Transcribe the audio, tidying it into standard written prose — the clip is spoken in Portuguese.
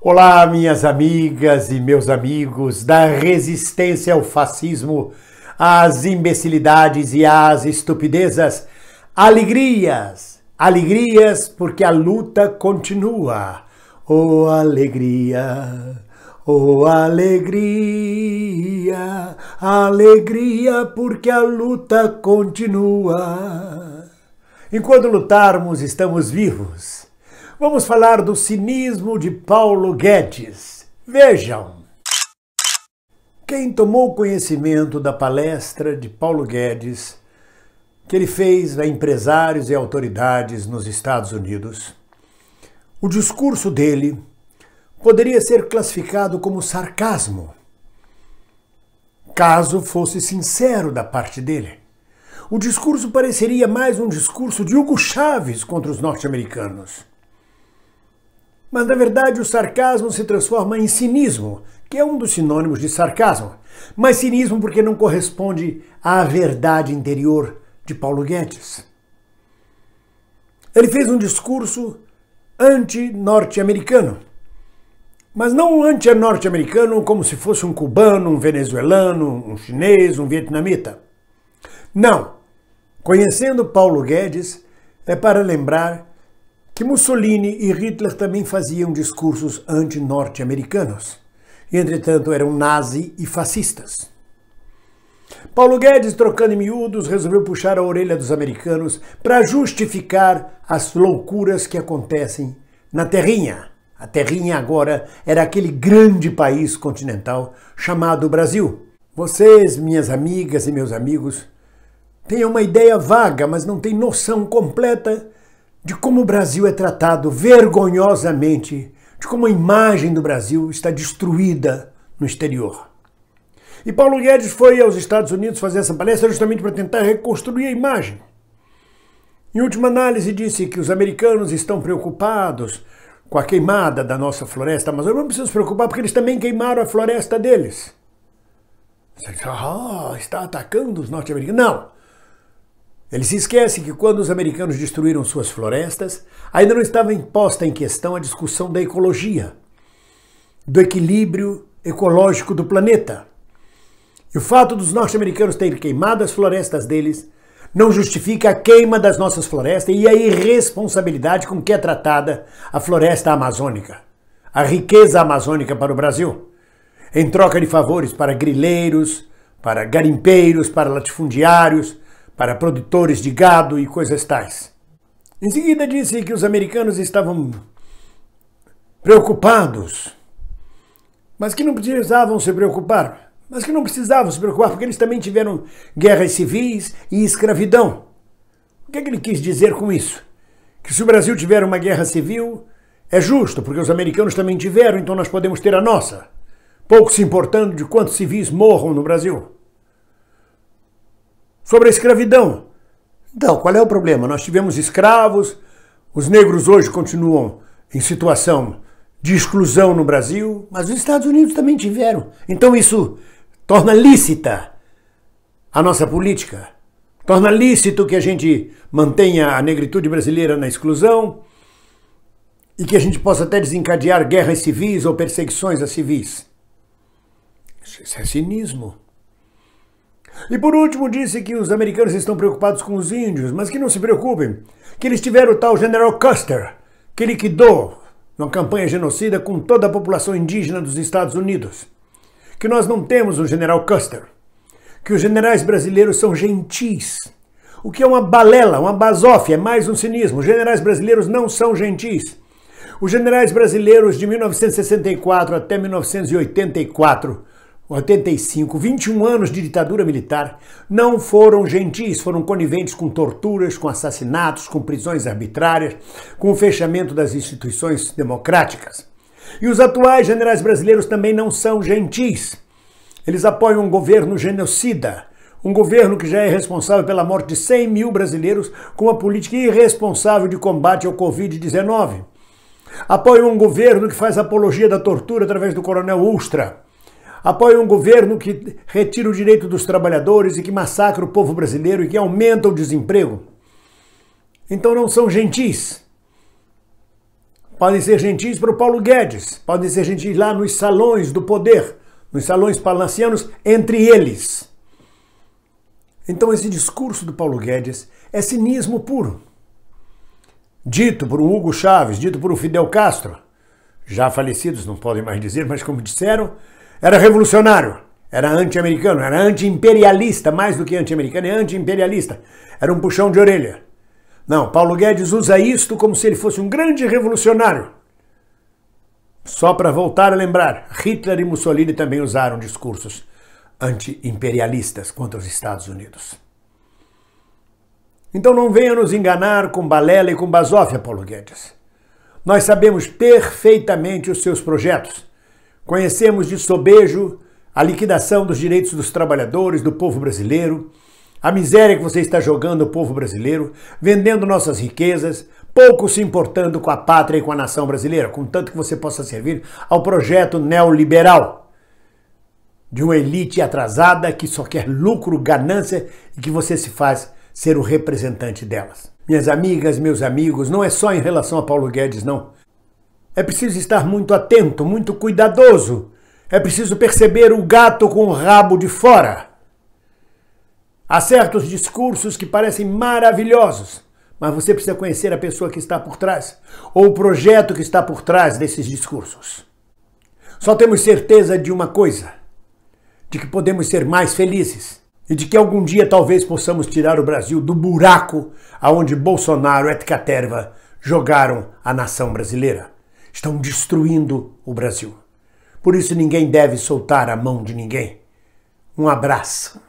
Olá, minhas amigas e meus amigos da resistência ao fascismo, às imbecilidades e às estupidezas. Alegrias, alegrias porque a luta continua. Oh, alegria, oh, alegria, alegria porque a luta continua. Enquanto lutarmos, estamos vivos. Vamos falar do cinismo de Paulo Guedes. Vejam! Quem tomou conhecimento da palestra de Paulo Guedes, que ele fez a empresários e autoridades nos Estados Unidos, o discurso dele poderia ser classificado como sarcasmo, caso fosse sincero da parte dele. O discurso pareceria mais um discurso de Hugo Chávez contra os norte-americanos. Mas, na verdade, o sarcasmo se transforma em cinismo, que é um dos sinônimos de sarcasmo. Mas cinismo porque não corresponde à verdade interior de Paulo Guedes. Ele fez um discurso anti-norte-americano. Mas não um anti-norte-americano como se fosse um cubano, um venezuelano, um chinês, um vietnamita. Não. Conhecendo Paulo Guedes, é para lembrar que Mussolini e Hitler também faziam discursos anti-norte-americanos. E, entretanto, eram nazi e fascistas. Paulo Guedes, trocando em miúdos, resolveu puxar a orelha dos americanos para justificar as loucuras que acontecem na Terrinha. A Terrinha agora era aquele grande país continental chamado Brasil. Vocês, minhas amigas e meus amigos, têm uma ideia vaga, mas não têm noção completa de como o Brasil é tratado vergonhosamente, de como a imagem do Brasil está destruída no exterior. E Paulo Guedes foi aos Estados Unidos fazer essa palestra justamente para tentar reconstruir a imagem. Em última análise, disse que os americanos estão preocupados com a queimada da nossa floresta amazônica. Não precisam se preocupar porque eles também queimaram a floresta deles. Está atacando os norte-americanos? Não! Ele se esquece que quando os americanos destruíram suas florestas, ainda não estava imposta em questão a discussão da ecologia, do equilíbrio ecológico do planeta. E o fato dos norte-americanos terem queimado as florestas deles não justifica a queima das nossas florestas e a irresponsabilidade com que é tratada a floresta amazônica, a riqueza amazônica para o Brasil, em troca de favores para grileiros, para garimpeiros, para latifundiários, para produtores de gado e coisas tais. Em seguida disse que os americanos estavam preocupados, mas que não precisavam se preocupar. Porque eles também tiveram guerras civis e escravidão. O que ele quis dizer com isso? Que se o Brasil tiver uma guerra civil, é justo, porque os americanos também tiveram, então nós podemos ter a nossa, pouco se importando de quantos civis morram no Brasil. Sobre a escravidão. Então, qual é o problema? Nós tivemos escravos, os negros hoje continuam em situação de exclusão no Brasil, mas os Estados Unidos também tiveram. Então isso torna lícita a nossa política, torna lícito que a gente mantenha a negritude brasileira na exclusão e que a gente possa até desencadear guerras civis ou perseguições a civis. Isso é cinismo. E por último disse que os americanos estão preocupados com os índios, mas que não se preocupem, que eles tiveram o tal General Custer, que liquidou uma campanha genocida com toda a população indígena dos Estados Unidos. Que nós não temos um General Custer, que os generais brasileiros são gentis, o que é uma balela, uma basófia, é mais um cinismo. Os generais brasileiros não são gentis. Os generais brasileiros de 1964 até 1985, 21 anos de ditadura militar, não foram gentis, foram coniventes com torturas, com assassinatos, com prisões arbitrárias, com o fechamento das instituições democráticas. E os atuais generais brasileiros também não são gentis. Eles apoiam um governo genocida, um governo que já é responsável pela morte de 100 mil brasileiros com uma política irresponsável de combate ao Covid-19. Apoiam um governo que faz apologia da tortura através do Coronel Ustra. Apoia um governo que retira o direito dos trabalhadores e que massacra o povo brasileiro e que aumenta o desemprego. Então não são gentis. podem ser gentis para o Paulo Guedes, podem ser gentis lá nos salões do poder, nos salões palacianos, entre eles. Então esse discurso do Paulo Guedes é cinismo puro. Dito por um Hugo Chávez, dito por um Fidel Castro, já falecidos, não podem mais dizer, mas como disseram, era revolucionário, era anti-americano, era anti-imperialista, mais do que anti-americano, é anti-imperialista, era um puxão de orelha. Não, Paulo Guedes usa isto como se ele fosse um grande revolucionário. Só para voltar a lembrar, Hitler e Mussolini também usaram discursos anti-imperialistas contra os Estados Unidos. Então não venha nos enganar com balela e com basófia, Paulo Guedes. Nós sabemos perfeitamente os seus projetos. Conhecemos de sobejo a liquidação dos direitos dos trabalhadores, do povo brasileiro, a miséria que você está jogando ao povo brasileiro, vendendo nossas riquezas, pouco se importando com a pátria e com a nação brasileira, contanto que você possa servir ao projeto neoliberal de uma elite atrasada que só quer lucro, ganância e que você se faz ser o representante delas. Minhas amigas, meus amigos, não é só em relação a Paulo Guedes, não. É preciso estar muito atento, muito cuidadoso. É preciso perceber o gato com o rabo de fora. Há certos discursos que parecem maravilhosos, mas você precisa conhecer a pessoa que está por trás, ou o projeto que está por trás desses discursos. Só temos certeza de uma coisa, de que podemos ser mais felizes e de que algum dia talvez possamos tirar o Brasil do buraco aonde Bolsonaro et caterva jogaram a nação brasileira. Estão destruindo o Brasil. Por isso ninguém deve soltar a mão de ninguém. Um abraço.